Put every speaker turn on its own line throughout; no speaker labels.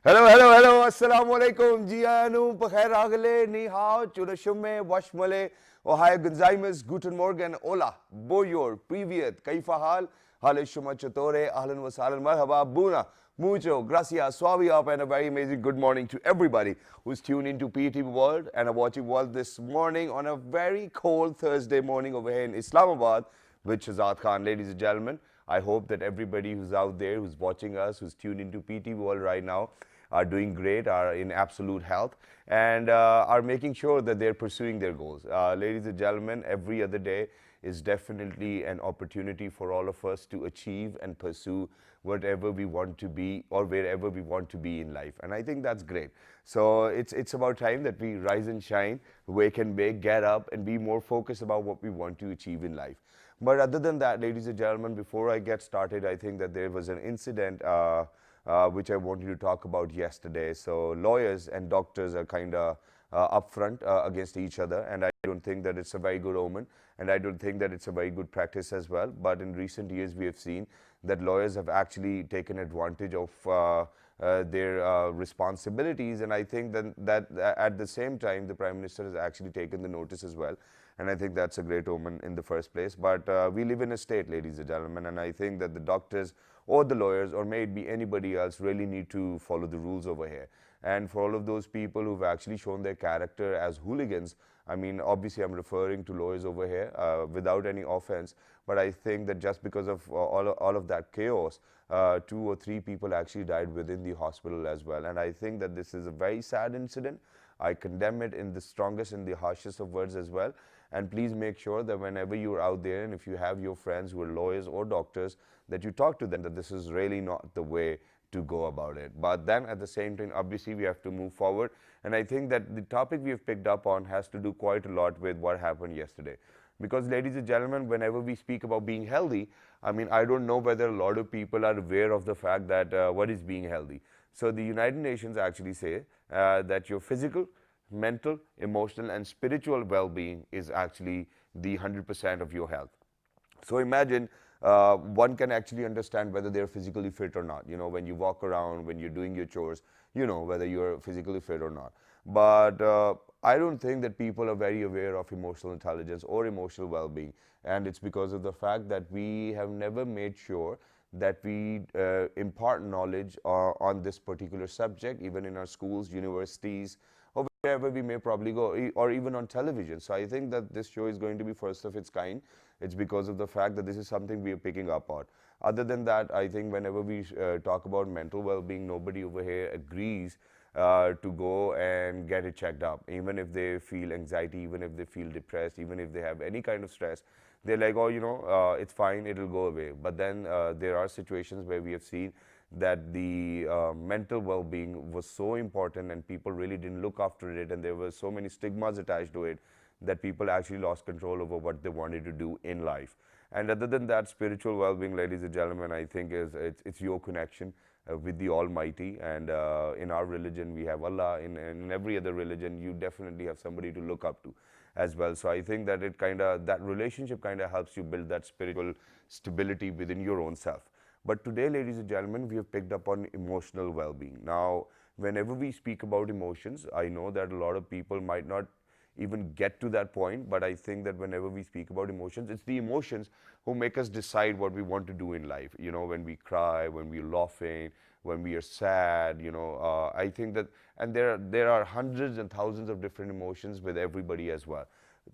Hello, assalamu alaikum, Jianu, Pakhair Agale, Ni Hao, Chudashume, Washmale, Ohio Gonzaimas, Guten Morgen, Ola, Boyor, Privyet, Kaifa Hal, Halishuma Chatore, Ahlan Wasalan, Marhaba, Buna, Mucho, Gracias, Swabi up, and a very amazing good morning to everybody who's tuned into PTV World and are watching World this morning on a very cold Thursday morning over here in Islamabad, which is Azad Khan, ladies and gentlemen. I hope that everybody who's out there, who's watching us, who's tuned into PT World right now, are doing great, are in absolute health, and are making sure that they're pursuing their goals. Ladies and gentlemen, every other day is definitely an opportunity for all of us to achieve and pursue whatever we want to be or wherever we want to be in life. And I think that's great. So it's about time that we rise and shine, wake and bake, get up, and be more focused about what we want to achieve in life. But other than that, ladies and gentlemen, before I get started, I think that there was an incident which I wanted to talk about yesterday. So lawyers and doctors are kind of upfront against each other, and I don't think that it's a very good omen, and I don't think that it's a very good practice as well. But in recent years, we have seen that lawyers have actually taken advantage of their responsibilities, and I think that at the same time, the Prime Minister has actually taken the notice as well. And I think that's a great omen in the first place. But we live in a state, ladies and gentlemen, and I think that the doctors or the lawyers or may it be anybody else really need to follow the rules over here. And for all of those people who've actually shown their character as hooligans, I mean, obviously I'm referring to lawyers over here without any offense, but I think that just because of all of that chaos, 2 or 3 people actually died within the hospital as well. And I think that this is a very sad incident. I condemn it in the strongest and the harshest of words as well. And please make sure that whenever you're out there and if you have your friends who are lawyers or doctors, that you talk to them that this is really not the way to go about it. But then at the same time, obviously we have to move forward. And I think that the topic we have picked up on has to do quite a lot with what happened yesterday. Because ladies and gentlemen, whenever we speak about being healthy, I mean, I don't know whether a lot of people are aware of the fact that what is being healthy. So the United Nations actually say that your physical, mental, emotional, and spiritual well-being is actually the 100% of your health. So imagine one can actually understand whether they're physically fit or not. You know, when you walk around, when you're doing your chores, you know whether you're physically fit or not. But I don't think that people are very aware of emotional intelligence or emotional well-being. And it's because of the fact that we have never made sure that we impart knowledge on this particular subject, even in our schools, universities, or wherever we may probably go, or even on television. So I think that this show is going to be first of its kind. It's because of the fact that this is something we are picking up on. Other than that, I think whenever we talk about mental well-being, nobody over here agrees to go and get it checked up. Even if they feel anxiety, even if they feel depressed, even if they have any kind of stress, they're like, oh, you know, it's fine, it'll go away. But then there are situations where we have seen that the mental well-being was so important and people really didn't look after it, and there were so many stigmas attached to it that people actually lost control over what they wanted to do in life. And other than that, spiritual well-being, ladies and gentlemen, I think it's your connection with the Almighty. And in our religion, we have Allah. In every other religion, you definitely have somebody to look up to as well. So I think that that relationship kind of helps you build that spiritual stability within your own self. But today, ladies and gentlemen, we have picked up on emotional well-being. Now, whenever we speak about emotions, I know that a lot of people might not even get to that point, but I think that whenever we speak about emotions, it's the emotions who make us decide what we want to do in life. You know, when we cry, when we're laughing, when we are sad, you know, I think that, and there are hundreds and thousands of different emotions with everybody as well.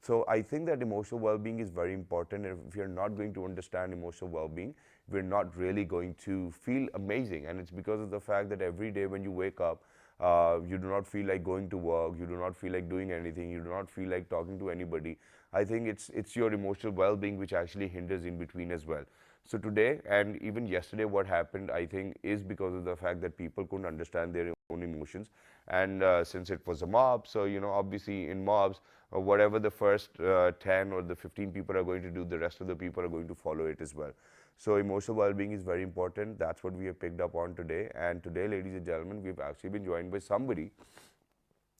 So I think that emotional well-being is very important. And if you're not going to understand emotional well-being, we're not really going to feel amazing. And it's because of the fact that every day when you wake up, you do not feel like going to work, you do not feel like doing anything, you do not feel like talking to anybody. I think it's your emotional well-being which actually hinders in between as well. So today and even yesterday what happened, I think, is because of the fact that people couldn't understand their own emotions. And since it was a mob, so, you know, obviously in mobs, whatever the first 10 or the 15 people are going to do, the rest of the people are going to follow it as well. So emotional well-being is very important. That's what we have picked up on today. And today, ladies and gentlemen, we've actually been joined by somebody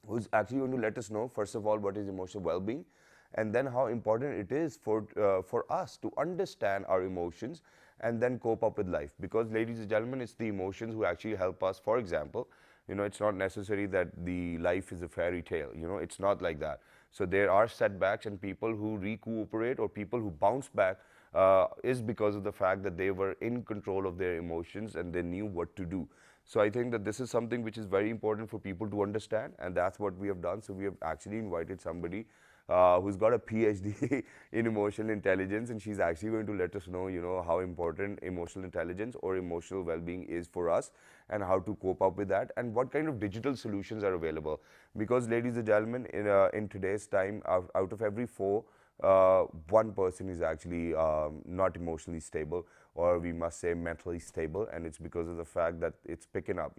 who's actually going to let us know, first of all, what is emotional well-being, and then how important it is for us to understand our emotions and then cope up with life. Because, ladies and gentlemen, it's the emotions who actually help us. For example, it's not necessary that the life is a fairy tale. It's not like that. So there are setbacks, and people who recuperate or people who bounce back is because of the fact that they were in control of their emotions and they knew what to do. So I think that this is something which is very important for people to understand, and that's what we have done. So we have actually invited somebody who's got a PhD in emotional intelligence, and she's actually going to let us know, how important emotional intelligence or emotional well-being is for us, and how to cope up with that, and what kind of digital solutions are available. Because, ladies and gentlemen, in today's time, out of every four, one person is actually not emotionally stable, or we must say mentally stable, and it's because of the fact that it's picking up.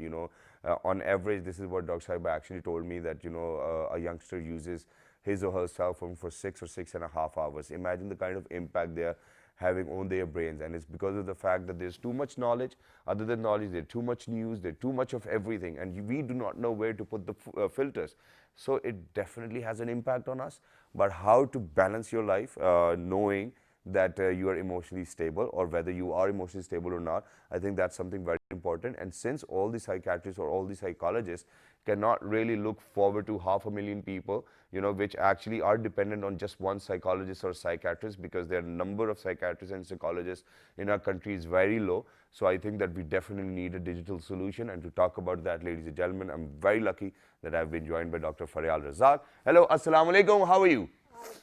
On average, this is what Dr. Saiba actually told me, that a youngster uses his or her cell phone for 6 or 6.5 hours. Imagine the kind of impact they're having on their brains, and it's because of the fact that there's too much knowledge. Other than knowledge, there's too much news, there's too much of everything, and we do not know where to put the filters. So it definitely has an impact on us. But how to balance your life, knowing that you are emotionally stable, or whether you are emotionally stable or not, I think that's something very important. And since all the psychiatrists or all the psychologists cannot really look forward to 500,000 people, which actually are dependent on just one psychologist or psychiatrist, because their number of psychiatrists and psychologists in our country is very low. So I think that we definitely need a digital solution. And to talk about that, ladies and gentlemen, I'm very lucky that I've been joined by Dr. Faryal. Hello, assalamu alaikum, how are you?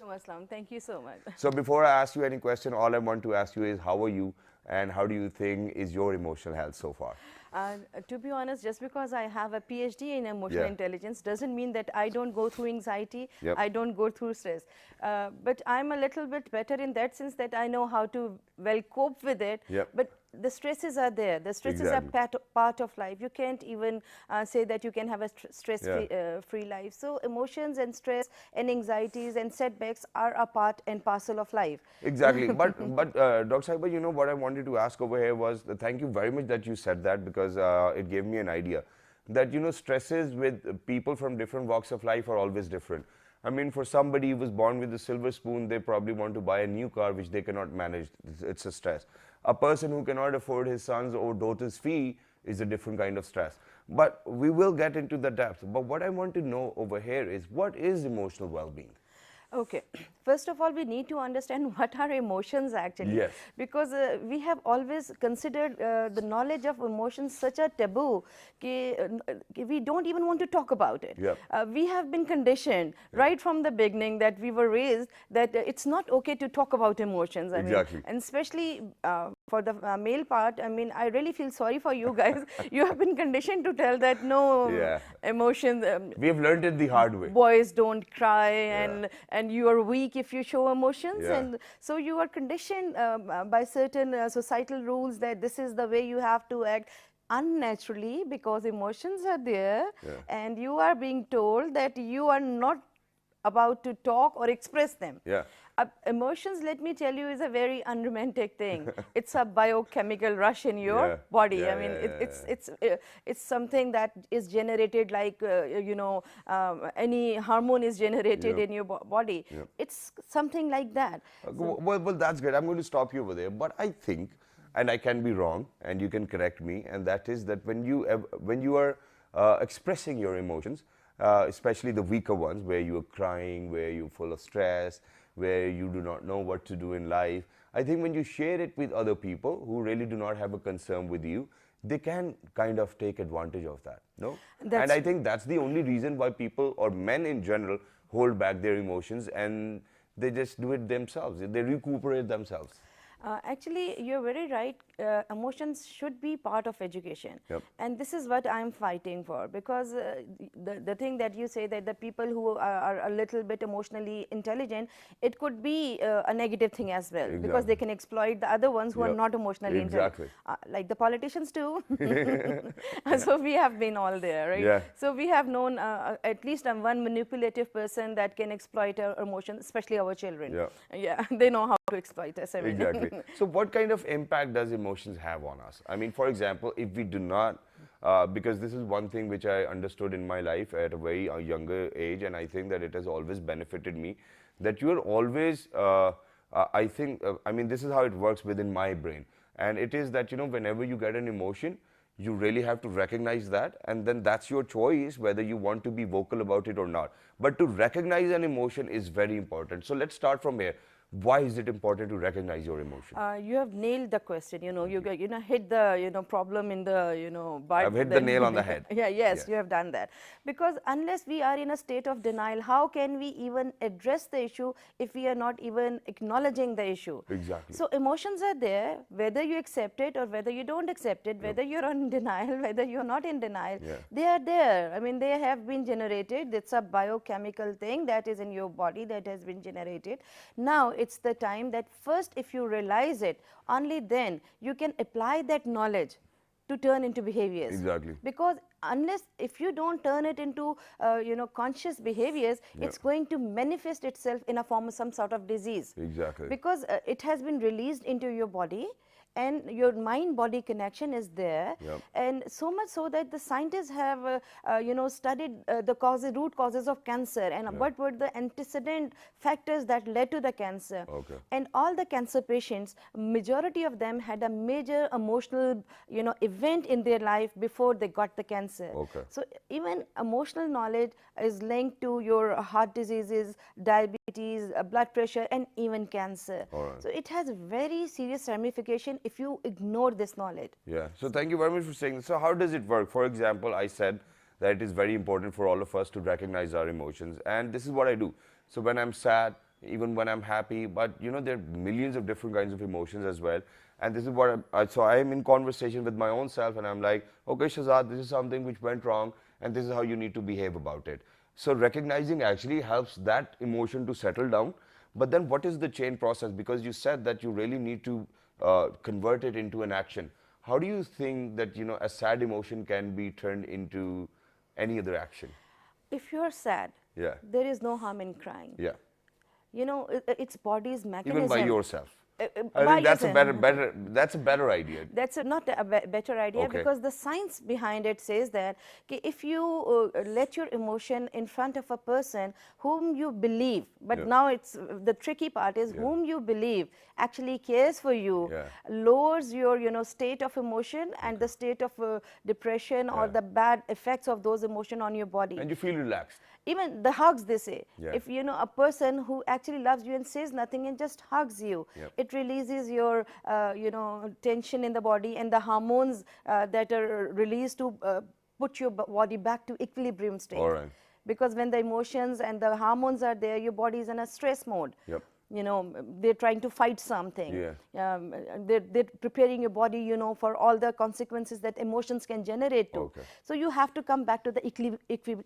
Assalam. Thank you so much.
So before I ask you any question, all I want to ask you is, how are you, and how do you think is your emotional health so far?
To be honest, just because I have a PhD in emotional intelligence doesn't mean that I don't go through anxiety, I don't go through stress. But I'm a little bit better in that sense, that I know how to well cope with it. But the stresses are there. The stresses are part of life. You can't even say that you can have a stress-free life. So emotions and stress and anxieties and setbacks are a part and parcel of life.
Exactly. But Dr. Saiba, what I wanted to ask over here was, thank you very much that you said that, because it gave me an idea that, stresses with people from different walks of life are always different. I mean, for somebody who was born with a silver spoon, they probably want to buy a new car, which they cannot manage. It's a stress. A person who cannot afford his son's or daughter's fee is a different kind of stress. But we will get into the depth. But what I want to know over here is, what is emotional well-being?
Okay, first of all, we need to understand what are emotions actually.
Yes.
Because we have always considered the knowledge of emotions such a taboo that we don't even want to talk about it. We have been conditioned right from the beginning, that we were raised that it's not okay to talk about emotions. I mean, and especially for the male part, I mean, I really feel sorry for you guys. You have been conditioned to tell that no emotions.
We have learned it the hard way.
Boys don't cry, and you are weak if you show emotions. And so you are conditioned by certain societal rules that this is the way you have to act unnaturally, because emotions are there and you are being told that you are not about to talk or express them. Emotions, let me tell you, is a very unromantic thing. It's a biochemical rush in your body. I mean, it's something that is generated like, any hormone is generated in your body. It's something like that.
Well, that's great. I'm going to stop you over there. But I think, and I can be wrong, and you can correct me, and that is that when you are expressing your emotions, especially the weaker ones, where you are crying, where you're full of stress, where you do not know what to do in life, I think when you share it with other people who really do not have a concern with you, they can kind of take advantage of that, no? And I think that's the only reason why people, or men in general, hold back their emotions, and they just do it themselves. They recuperate themselves.
Actually, you're very right. Emotions should be part of education. And this is what I'm fighting for, because the thing that you say, that the people who are a little bit emotionally intelligent, it could be a negative thing as well, because they can exploit the other ones who are not emotionally intelligent. Like the politicians too. So we have been all there, right? So we have known at least one manipulative person that can exploit our emotions, especially our children. They know how to exploit us. I mean.
So what kind of impact does emotions have on us? I mean, for example, if we do not, because this is one thing which I understood in my life at a very younger age, and I think that it has always benefited me, that you are always, I think, I mean, this is how it works within my brain. And it is that, whenever you get an emotion, You really have to recognize that, and then that's your choice whether you want to be vocal about it or not. But to recognize an emotion is very important. So let's start from here. Why is it important to recognize your emotion?
You have nailed the question. Hit the problem in the bud.
I've hit the nail on the head.
Yeah, yes, you have done that. Because unless we are in a state of denial, how can we even address the issue if we are not even acknowledging the issue?
Exactly.
So emotions are there, whether you accept it or whether you don't accept it, whether you're in denial, whether you're not in denial, they are there. I mean, they have been generated. It's a biochemical thing that is in your body that has been generated. Now, it's the time that first, if you realize it, only then you can apply that knowledge to turn into behaviors.
Exactly.
Because if you don't turn it into conscious behaviors, it's going to manifest itself in a form of some sort of disease.
Exactly.
Because it has been released into your body, and your mind-body connection is there, and so much so that the scientists have studied the root causes of cancer, and what were the antecedent factors that led to the cancer. And all the cancer patients, majority of them had a major emotional event in their life before they got the cancer. So even emotional knowledge is linked to your heart diseases, diabetes, blood pressure, and even cancer. So it has very serious ramification if you ignore this knowledge.
Yeah. So thank you very much for saying this. So how does it work? For example, I said that it is very important for all of us to recognize our emotions, and this is what I do. So when I'm sad, even when I'm happy, but there are millions of different kinds of emotions as well. And this is what so I am in conversation with my own self, and I'm like, okay, Shahzad, this is something which went wrong, and this is how you need to behave about it. So recognizing actually helps that emotion to settle down. But then what is the chain process? Because you said that you really need to convert it into an action. How do you think that a sad emotion can be turned into any other action?
If you're sad, there is no harm in crying. It's body's mechanism.
Even by yourself. I think that's a better idea.
That's not a better idea, because the science behind it says that if you let your emotion in front of a person whom you believe, but now it's the tricky part is whom you believe actually cares for you, lowers your state of emotion and the state of depression or the bad effects of those emotions on your body.
And you feel relaxed.
Even the hugs, they say, if a person who actually loves you and says nothing and just hugs you, it releases your tension in the body, and the hormones that are released to put your body back to equilibrium state. Because when the emotions and the hormones are there, your body is in a stress mode. They're trying to fight something. They're preparing your body, for all the consequences that emotions can generate to. So you have to come back to the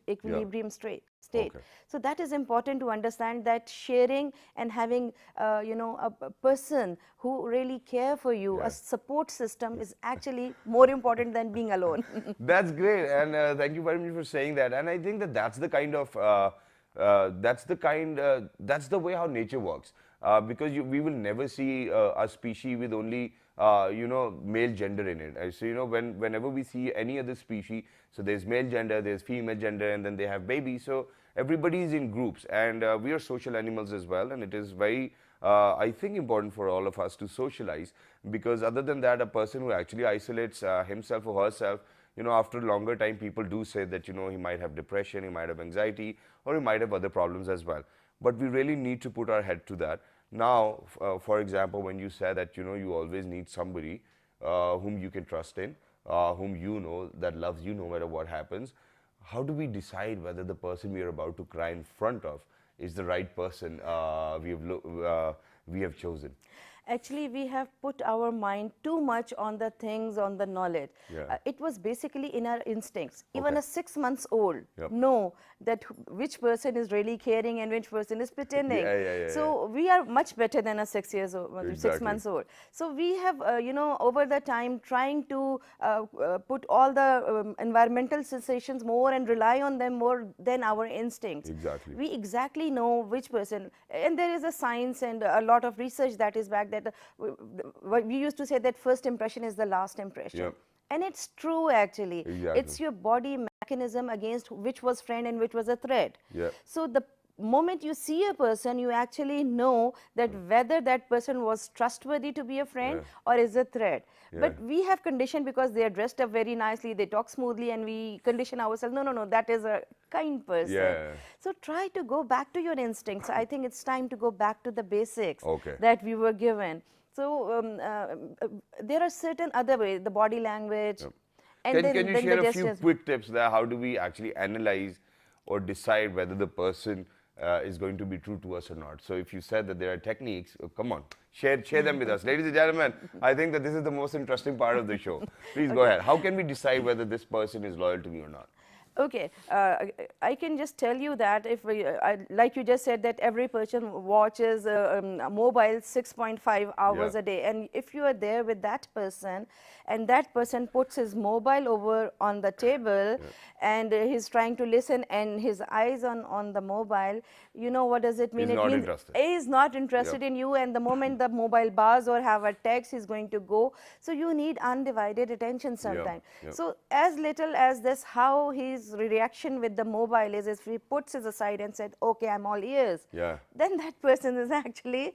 equilibrium state. So that is important to understand, that sharing and having, a person who really care for you, a support system, is actually more important than being alone.
That's great, and thank you very much for saying that. And I think that that's the kind of that's the way how nature works, because we will never see a species with only male gender in it. So whenever we see any other species, so there's male gender, there's female gender, and then they have babies. So everybody is in groups, and we are social animals as well, and it is very I think important for all of us to socialize, because other than that, a person who actually isolates himself or herself, after a longer time, people do say that, he might have depression, he might have anxiety, or he might have other problems as well. But we really need to put our head to that. Now, for example, when you say that, you always need somebody whom you can trust in, whom that loves you no matter what happens, how do we decide whether the person we are about to cry in front of is the right person we have chosen?
Actually, we have put our mind too much on the things, on the knowledge. It was basically in our instincts. Even a 6 months old know that which person is really caring and which person is pretending. So we are much better than a 6 years old, 6 months old. So we have, over the time, trying to put all the environmental sensations more and rely on them more than our instincts. We exactly know which person, and there is a science and a lot of research that is back that we used to say that first impression is the last impression. And it's true, actually. It's your body mechanism against which was friend and which was a threat. So the moment you see a person, you actually know that whether that person was trustworthy to be a friend or is a threat. But we have conditioned because they are dressed up very nicely, they talk smoothly, and we condition ourselves, no, no, no, that is a kind person.
Yeah.
So try to go back to your instincts. I think it's time to go back to the basics
Okay.
that we were given. So there are certain other ways, the body language, and
Can you
then
share
the
a few
gestures.
quick tips there? How do we actually analyze or decide whether the person is going to be true to us or not? So if you said that there are techniques, come on, share them with us. Ladies and gentlemen, I think that this is the most interesting part of the show. Please go ahead. How can we decide whether this person is loyal to me or not?
Okay, I can just tell you that if we, like you just said, that every person watches a mobile 6.5 hours
Yeah.
a day, and if you are there with that person, and that person puts his mobile over on the table, and he's trying to listen, and his eyes on the mobile, you know what does it mean?
He's
It
not
means
interested.
he is not interested
Yep.
in you, and the moment the mobile buzz or have a text, he's going to go. So you need undivided attention sometimes.
Yep.
So as little as this, how his reaction with the mobile is, if he puts it aside and said, okay, I'm all ears,
Yeah.
then that person is actually,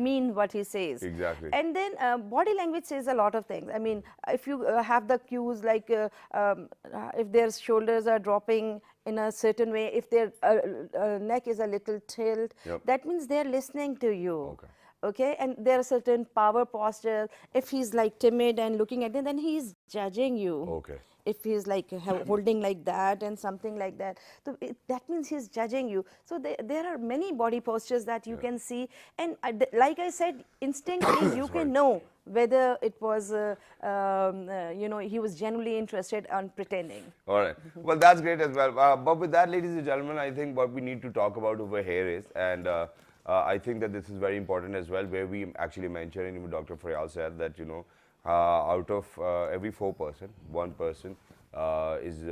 mean what he says.
Exactly.
And then body language says a lot of things. I mean, if you have the cues like if their shoulders are dropping in a certain way, if their neck is a little tilt, that means they're listening to you. Okay, and there are certain power postures. If he's like timid and looking at them, then he's judging you.
Okay.
If he's like holding like that and something like that, so that means he's judging you. So there are many body postures that you can see, and like I said, instinctively you can know whether it was, he was genuinely interested on pretending.
All right. Well, that's great as well. But with that, ladies and gentlemen, I think what we need to talk about over here is, and I think that this is very important as well, where we actually mentioned, and even Dr. Faryal said that, out of every 4%, 1% is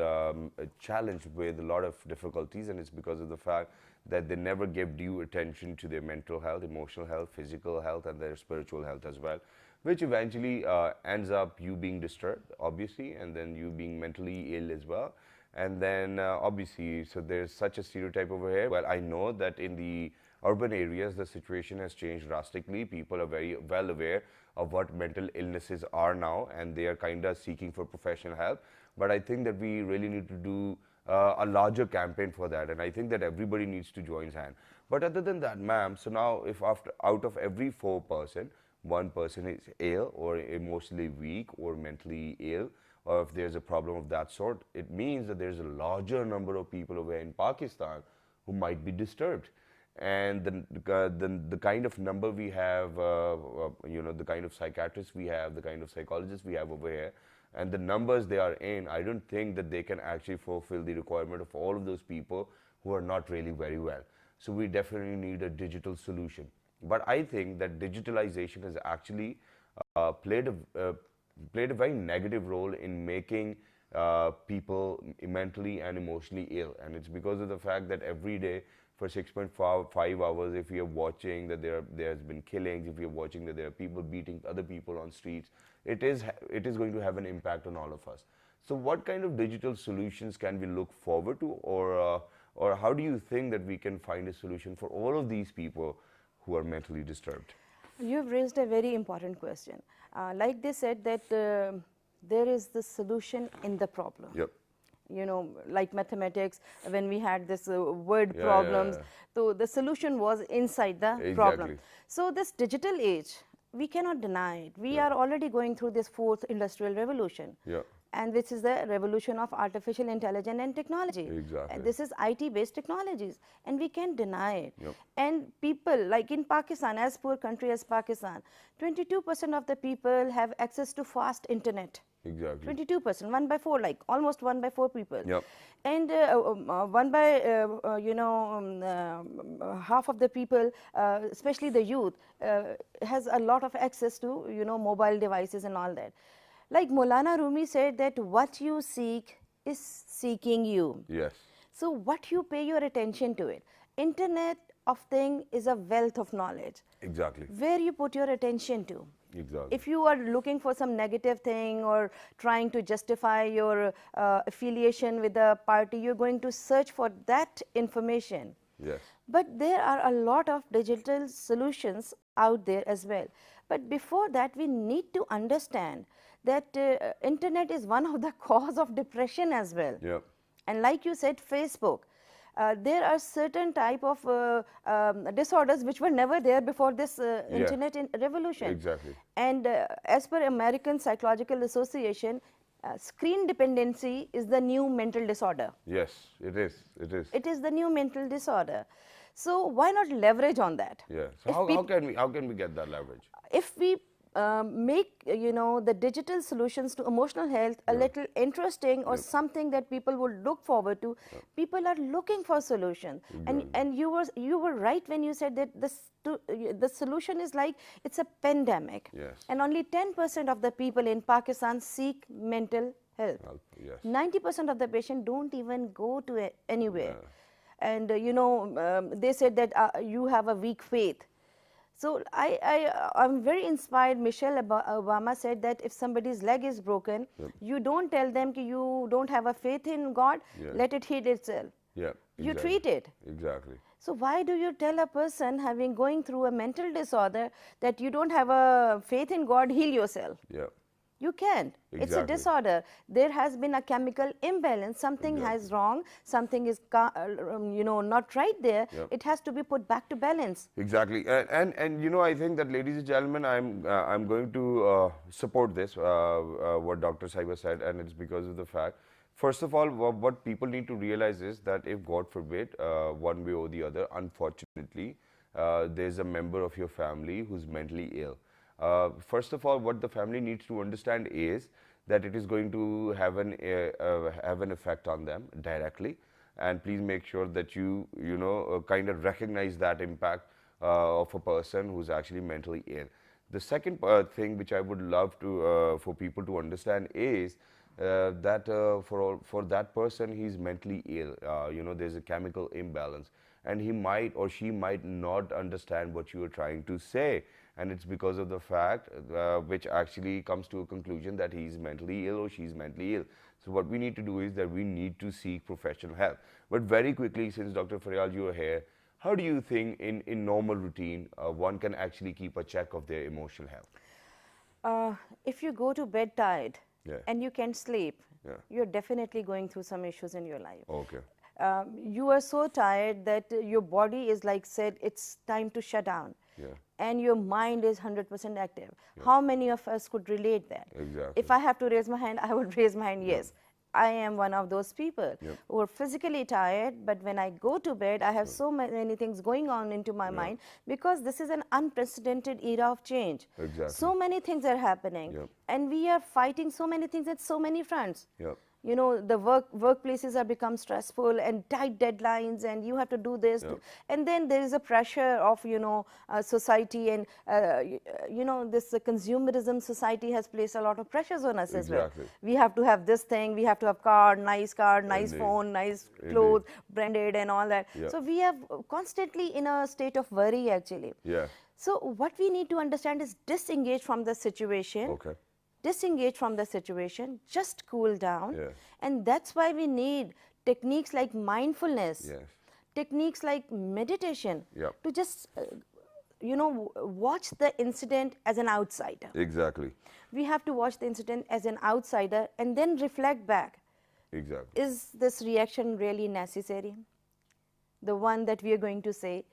challenged with a lot of difficulties, and it's because of the fact that they never give due attention to their mental health, emotional health, physical health, and their spiritual health as well, which eventually ends up you being disturbed, obviously, and then you being mentally ill as well. And then obviously, so there's such a stereotype over here. Well, I know that in the urban areas, the situation has changed drastically. People are very well aware of what mental illnesses are now, and they are kind of seeking for professional help. But I think that we really need to do a larger campaign for that, and I think that everybody needs to join hand. But other than that, ma'am, so now if out of every 4%, 1% is ill or emotionally weak or mentally ill, or if there's a problem of that sort, it means that there's a larger number of people over in Pakistan who might be disturbed. And the kind of number we have, the kind of psychiatrists we have, the kind of psychologists we have over here, and the numbers they are in, I don't think that they can actually fulfill the requirement of all of those people who are not really very well. So we definitely need a digital solution. But I think that digitalization has actually played a very negative role in making people mentally and emotionally ill, and it's because of the fact that every day for 6.5 hours, if we are watching that there's been killings, if we are watching that there are people beating other people on streets, it is going to have an impact on all of us. So what kind of digital solutions can we look forward to, or how do you think that we can find a solution for all of these people who are mentally disturbed?
You've raised a very important question. Like they said that there is the solution in the problem.
Yep.
Like mathematics, when we had this word problems, so the solution was inside the problem. So this digital age, we cannot deny it. We are already going through this fourth industrial revolution. And this is the revolution of artificial intelligence and technology. And this is IT-based technologies, and we can't deny it. And people, like in Pakistan, as poor country as Pakistan, 22% of the people have access to fast internet. 22%, 1 by 4, like almost 1 by 4 people. And 1 by, half of the people, especially the youth, has a lot of access to, mobile devices and all that. Like Maulana Rumi said that what you seek is seeking you. So what you pay your attention to it. Internet of thing is a wealth of knowledge. Where you put your attention to. If you are looking for some negative thing or trying to justify your affiliation with a party, you're going to search for that information.
Yes.
But there are a lot of digital solutions out there as well. But before that, we need to understand that internet is one of the cause of depression as well.
Yep.
And like you said, Facebook, there are certain type of disorders which were never there before this
Yeah.
internet revolution.
Exactly.
And as per American Psychological Association, screen dependency is the new mental disorder.
Yes, it is. It is.
It is the new mental disorder. So why not leverage on that?
Yeah. So
If
how can we get that leverage?
if we make the digital solutions to emotional health a little interesting or something that people would look forward to, people are looking for solutions. And you were right when you said that the solution is like it's a pandemic.
Yes.
And only 10% of the people in Pakistan seek mental health.
Yes.
90% of the patients don't even go to anywhere. And they said that you have a weak faith. So I'm very inspired. Michelle Obama said that if somebody's leg is broken, you don't tell them that you don't have a faith in God, let it heal itself.
Yeah.
You
Exactly.
treat it.
Exactly.
So why do you tell a person going through a mental disorder that you don't have a faith in God, heal yourself?
Yeah.
You can't. It's a
Exactly.
disorder. There has been a chemical imbalance. Something has wrong. Something is not right there. It has to be put back to balance.
Exactly, and I think that, ladies and gentlemen, I'm going to support this what Dr. Saiba said, and it's because of the fact. First of all, what people need to realize is that if, God forbid, one way or the other, unfortunately, there's a member of your family who's mentally ill. First of all, what the family needs to understand is that it is going to have an effect on them directly, and please make sure that you kind of recognize that impact of a person who's actually mentally ill. The second thing which I would love to for people to understand is that for that person, he's mentally ill. There's a chemical imbalance, and he might or she might not understand what you are trying to say, and it's because of the fact which actually comes to a conclusion that he's mentally ill or she's mentally ill. So what we need to do is that we need to seek professional help. But very quickly, since Dr. Faryal, you are here, how do you think in normal routine one can actually keep a check of their emotional health?
If you go to bed tired and you can't sleep, you're definitely going through some issues in your life.
Okay.
You are so tired that your body is like said it's time to shut down. And your mind is 100% active. How many of us could relate that?
Exactly.
If I have to raise my hand, I would raise my hand, yes. I am one of those people who are physically tired, but when I go to bed, I have so many things going on into my mind, because this is an unprecedented era of change.
Exactly.
So many things are happening, and we are fighting so many things at so many fronts. The workplaces have become stressful and tight deadlines, and you have to do this. And then there is a pressure of, society, and, this consumerism society has placed a lot of pressures on us as well. We have to have this thing, we have to have car, nice phone, nice clothes, branded and all that. So we are constantly in a state of worry actually. So what we need to understand is disengage from the situation.
Okay.
Disengage from the situation, just cool down. And that's why we need techniques like mindfulness, techniques like meditation, to just watch the incident as an outsider.
Exactly.
We have to watch the incident as an outsider and then reflect back.
Exactly.
Is this reaction really necessary? The one that we are going to say.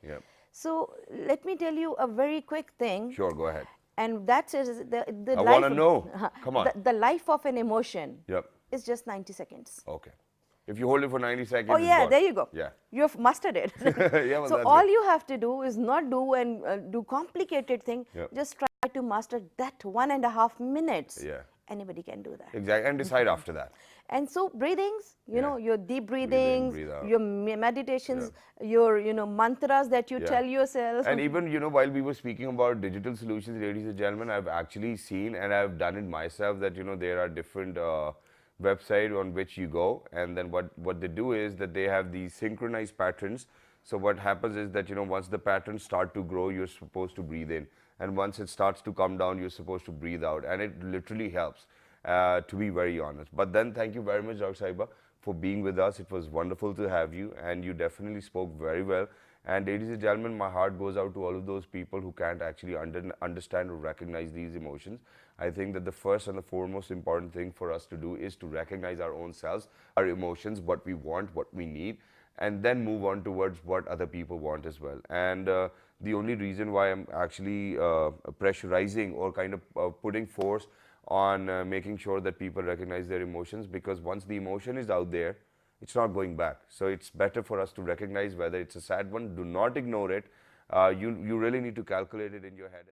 So let me tell you a very quick thing.
Sure, go ahead.
And that is the
I
life.
want to know. Come on.
The life of an emotion is just 90 seconds.
Okay. If you hold it for 90 seconds,
oh
it's
yeah,
gone.
there you go.
Yeah.
You have mastered it.
Well,
so
that's
all
good.
you have to do is not do complicated thing. Just try to master that 1.5 minutes. Anybody can do that.
Exactly, and decide after that.
And so breathings, your deep breathings,
breathe out.
your meditations, your mantras that you tell yourself.
And even while we were speaking about digital solutions, ladies and gentlemen, I've actually seen, and I've done it myself, that there are different websites on which you go, and then what they do is that they have these synchronized patterns. So what happens is that once the patterns start to grow, you're supposed to breathe in, and once it starts to come down, you're supposed to breathe out, and it literally helps. To be very honest. But then thank you very much, Dr. Saiba, for being with us. It was wonderful to have you, and you definitely spoke very well. And ladies and gentlemen, my heart goes out to all of those people who can't actually understand or recognize these emotions. I think that the first and the foremost important thing for us to do is to recognize our own selves, our emotions, what we want, what we need, and then move on towards what other people want as well. And the only reason why I'm actually pressurizing or kind of putting force on making sure that people recognize their emotions, because once the emotion is out there, it's not going back. So it's better for us to recognize whether it's a sad one. Do not ignore it. You really need to calculate it in your head.